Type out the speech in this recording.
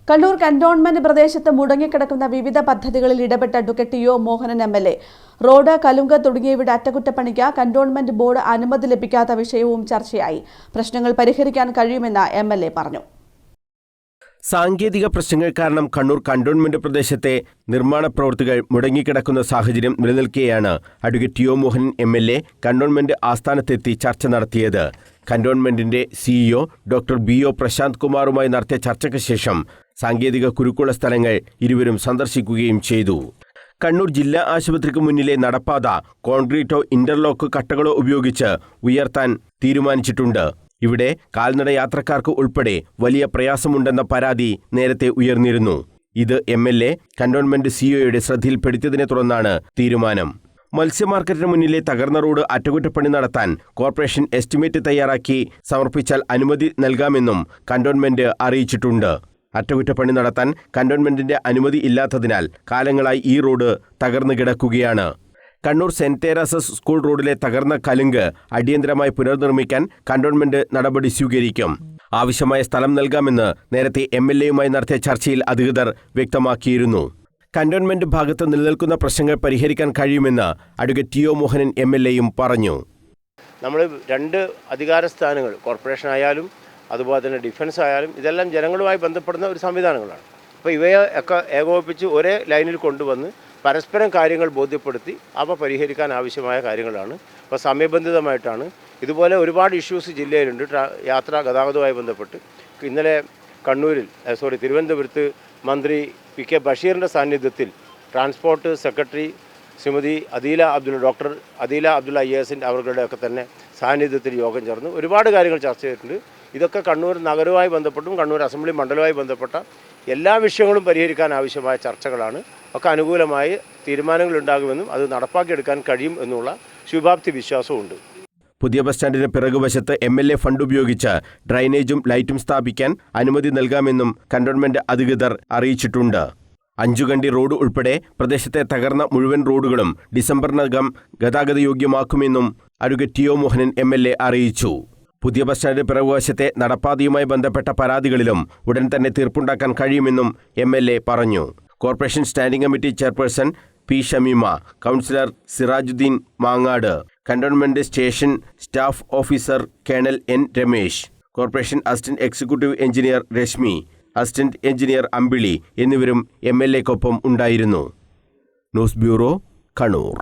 Kannur cantonment പ്രദേശത്ത് മുടങ്ങിക്കിടക്കുന്ന വിവിധ പദ്ധതികളിൽ ഇടപെട്ട അഡ്വക്കേറ്റ് ടി.ഒ. മോഹനൻ എം.എൽ.എ. റോഡ്, കലുങ്ക് തുടങ്ങിയവയുടെ അറ്റകുറ്റപ്പണിക്ക് കന്റോൺമെന്റ് ബോർഡ് അനുമതി ലഭിക്കാത്ത വിഷയവും ചർച്ചയായി. പ്രശ്നങ്ങൾ പരിഹരിക്കാൻ കഴിയുമെന്ന് എം.എൽ.എ. പറഞ്ഞു. സാങ്കേതിക പ്രശ്നങ്ങൾ കാരണം കണ്ണൂർ കന്റോൺമെന്റ് പ്രദേശത്തെ നിർമ്മാണ പ്രവൃത്തികൾ മുടങ്ങിക്കിടക്കുന്ന സാഹചര്യം നിലനിൽക്കെയാണ് അഡ്വക്കേറ്റ് ടി.ഒ. മോഹനൻ എം.എൽ.എ. കന്റോൺമെന്റ് ആസ്ഥാനത്തെത്തി ചർച്ച നടത്തിയത്. കന്റോൺമെന്റിന്റെ സിഇഒ ഡോക്ടർ ബി.ഒ. പ്രശാന്ത് കുമാറുമായി നടത്തിയ ചർച്ചയ്ക്ക് ശേഷം സാങ്കേതിക കുരുക്കുള്ള സ്ഥലങ്ങൾ ഇരുവരും സന്ദർശിക്കുകയും ചെയ്തു. കണ്ണൂർ ജില്ലാ ആശുപത്രിക്ക് മുന്നിലെ നടപ്പാത കോൺക്രീറ്റോ ഇന്റർലോക്ക് കട്ടകളോ ഉപയോഗിച്ച് ഉയർത്താൻ തീരുമാനിച്ചിട്ടുണ്ട്. ഇവിടെ കാൽനട യാത്രക്കാർക്ക് ഉൾപ്പെടെ വലിയ പ്രയാസമുണ്ടെന്ന പരാതി നേരത്തെ ഉയർന്നിരുന്നു. ഇത് എം.എൽ.എ. കന്റോൺമെന്റ് സിഇഒയുടെ ശ്രദ്ധയിൽപ്പെടുത്തിയതിനെ തുടർന്നാണ് തീരുമാനം. മത്സ്യമാർക്കറ്റിന് മുന്നിലെ തകർന്ന റോഡ് അറ്റകുറ്റപ്പണി നടത്താൻ കോർപ്പറേഷൻ എസ്റ്റിമേറ്റ് തയ്യാറാക്കി സമർപ്പിച്ചാൽ അനുമതി നൽകാമെന്നും കന്റോൺമെന്റ് അറിയിച്ചിട്ടുണ്ട്. അറ്റകുറ്റപ്പണി നടത്താൻ കന്റോൺമെന്റിന്റെ അനുമതി ഇല്ലാത്തതിനാൽ കാലങ്ങളായി ഈ റോഡ് തകർന്നു കിടക്കുകയാണ്. കണ്ണൂർ സെന്റ് തെരേസസ് സ്കൂൾ റോഡിലെ തകർന്ന കലുങ്ക് അടിയന്തരമായി പുനർനിർമ്മിക്കാൻ കന്റോൺമെന്റ് നടപടി സ്വീകരിക്കും. ആവശ്യമായ സ്ഥലം നൽകാമെന്ന് നേരത്തെ എം.എൽ.എയുമായി നടത്തിയ ചർച്ചയിൽ അധികൃതർ വ്യക്തമാക്കിയിരുന്നു. കന്റോൺമെന്റ് ഭാഗത്ത് നിലനിൽക്കുന്ന പ്രശ്നങ്ങൾ പരിഹരിക്കാൻ കഴിയുമെന്ന് അഡ്വക്കേറ്റ് ടി.ഒ. മോഹനൻ എം.എൽ.എയും പറഞ്ഞു. നമ്മൾ രണ്ട് അധികാര സ്ഥാനങ്ങൾ, കോർപ്പറേഷൻ ആയാലും അതുപോലെ തന്നെ ഡിഫൻസ് ആയാലും, ഇതെല്ലാം ജനങ്ങളുമായി ബന്ധപ്പെടുന്ന ഒരു സംവിധാനങ്ങളാണ്. അപ്പോൾ ഇവയെ ഒക്കെ ഏകോപിപ്പിച്ച് ഒരേ ലൈനിൽ കൊണ്ടുവന്ന് പരസ്പരം കാര്യങ്ങൾ ബോധ്യപ്പെടുത്തി അവ പരിഹരിക്കാൻ ആവശ്യമായ കാര്യങ്ങളാണ്. അപ്പോൾ സമയബന്ധിതമായിട്ടാണ്. ഇതുപോലെ ഒരുപാട് ഇഷ്യൂസ് ജില്ലയിലുണ്ട്. ഗതാഗതവുമായി ബന്ധപ്പെട്ട് ഇന്നലെ തിരുവനന്തപുരത്ത് മന്ത്രി പി കെ ബഷീറിൻ്റെ സാന്നിധ്യത്തിൽ transport secretary Shrimati doctor Adeela Abdulla IAS അവരുടെയൊക്കെ തന്നെ സാന്നിധ്യത്തിൽ യോഗം ചേർന്ന് ഒരുപാട് കാര്യങ്ങൾ ചർച്ച ചെയ്തിട്ടുണ്ട്. ഇതൊക്കെ കണ്ണൂർ നഗരവുമായി ബന്ധപ്പെട്ടും കണ്ണൂർ അസംബ്ലി മണ്ഡലവുമായി ബന്ധപ്പെട്ട എല്ലാ വിഷയങ്ങളും പരിഹരിക്കാൻ ആവശ്യമായ ചർച്ചകളാണ്. ഒക്കെ അനുകൂലമായ തീരുമാനങ്ങൾ ഉണ്ടാകുമെന്നും അത് നടപ്പാക്കിയെടുക്കാൻ കഴിയും എന്നുള്ള ശുഭാപ്തി വിശ്വാസമുണ്ട്. പുതിയ ബസ് സ്റ്റാൻഡിന് പിറകുവശത്ത് എം.എൽ.എ. ഫണ്ട് ഉപയോഗിച്ച് ഡ്രൈനേജും ലൈറ്റും സ്ഥാപിക്കാൻ അനുമതി നൽകാമെന്നും കന്റോൺമെന്റ് അധികൃതർ അറിയിച്ചിട്ടുണ്ട്. അഞ്ചുകണ്ടി റോഡ് ഉൾപ്പെടെ പ്രദേശത്തെ തകർന്ന മുഴുവൻ റോഡുകളും ഡിസംബറിനകം ഗതാഗതയോഗ്യമാക്കുമെന്നും അഡ്വക്കേറ്റ് ടി.ഒ. മോഹനൻ എം.എൽ.എ. അറിയിച്ചു. പുതിയ ബസ് സ്റ്റാൻഡിന് പിറകുവശത്തെ നടപ്പാതയുമായി ബന്ധപ്പെട്ട പരാതികളിലും ഉടൻ തന്നെ തീർപ്പുണ്ടാക്കാൻ കഴിയുമെന്നും എം.എൽ.എ. പറഞ്ഞു. Corporation standing committee chairperson P. Shamima, councillor Sirajuddin Mangad, cantonment station staff officer colonel N. Ramesh, corporation assistant executive engineer Rashmi, assistant engineer Ambili എന്നിവരും എം.എൽ.എക്കൊപ്പം ഉണ്ടായിരുന്നു. News bureau, Kannur.